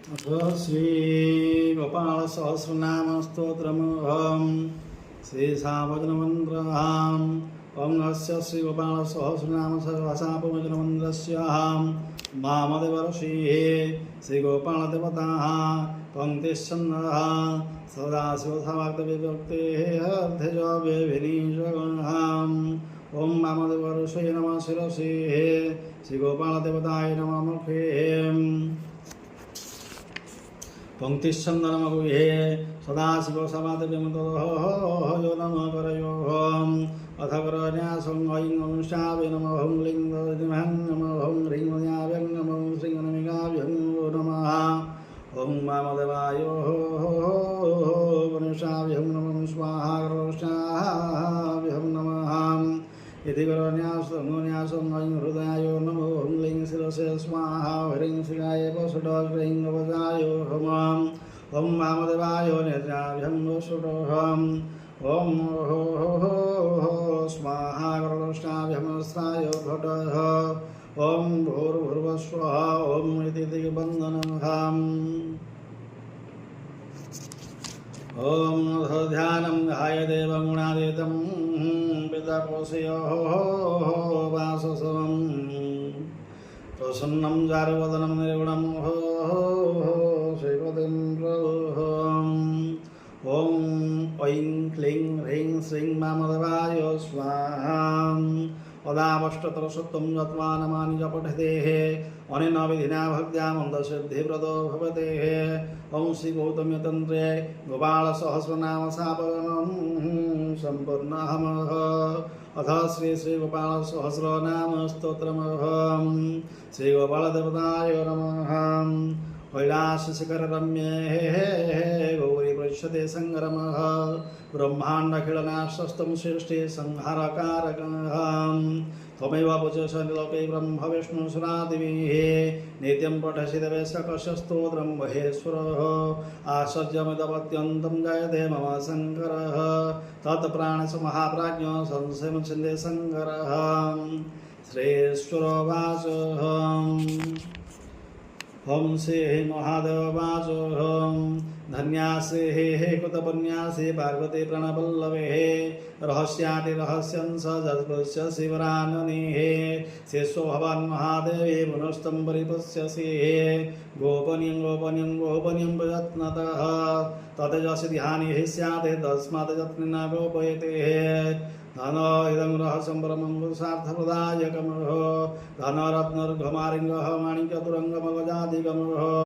श्री गोपाल सहस्रनाम स्तोत्रमहं श्री सावजनमन्त्रम् ओं अस्य श्री गोपाल सहस्रनाम सहस्रनामवचनमन्त्रस्याहं मामदेवर्षिः श्री गोपाल देवताः पंक्तिश्चन्द्रः सदाशिवसमाक्तविभक्तेः अर्धजव्यभिनीशगणहम् ओं मामदेवर्षे नमः शिरसे श्री गोपाल देवताय नमः मुखे पंक्तिश्चन्दनमगुहे सदाशिवसमाधिविमुतो नमः करयोः अथ करन्यासं ऐं अनुष्ठावे नमः हं लिङ्गं नमः हं ह्रीं नमः श्रीगणमिकाभ्यं नमः ॐ वामदेवाय अनुष्ठाभ्यं नमः स्वाहा करोष्ठाभ्यं नमः इति करन्यासं ऐं हृदयाय नमो हं लिं शिरसे स्वाहा ह्रीं शिवाय वसुडह्रीं वजाय हमां ॐ वामदेवाय नेत्राभ्यं वसुडहम् ॐ स्वाहा करोष्ठाभ्यमस्त्राय भटः ॐ भूर्भुवस्वः ॐ इति दिग्बन्धनम् ॐ ध्यानं ध्याय देवगुणादितं पितकोशयोः वाससं प्रसन्नं चारुवदनं निर्गुणं श्रीपतिं प्रभुम् ॐ ऐं क्लीं ह्रीं श्रीं वामदेवाय स्वाहा पदावष्टतरसत्वं यत्वानमानि च पठतेः अनेन विधिना भक्त्या मन्दसिद्धिप्रदो भवतेः ॐ श्री गौतमीतन्त्रे गोपालसहस्रनामसापनं सम्पूर्णमः अथ श्री गोपालसहस्रनाम स्तोत्रमहं श्री गोपालदेवताय नमः कैलासशिखररम्ये गौरी पृच्छते सङ्ग्रमः ब्रह्माण्डखिलनाशस्तं सृष्टि संहारकारकं त्वमेव पुजसनिलोके ब्रह्मविष्णुसुरादिभिः नित्यं पठसि देवेशकस्य स्तोत्रं महेश्वरः आश्चर्यमिदमत्यन्तं जयते मम शङ्करः तत्प्राणस्य महाप्राज्ञो संशयमुच्छिन्दे शङ्करः श्रेश्वरोवाच ॐ श्री महादेवाच धन्यासे हे कृतपुण्यासे पार्वती प्रणवल्लभे रहस्यातिरहस्यं स जस्पस्य शिवराननेः शेषो भवान् महादेवे पुनस्तं परिपश्यसि गोपनीयं प्रयत्नतः ततेजसि ध्याने स्यात् तस्मात् यत्नेन गोपयते धन इदं रहस्यं परमं पुरुषार्थप्रदायकमः धनरत्नर्घमारिङ्गः माणिक्यतुरङ्गमगजाधिगमः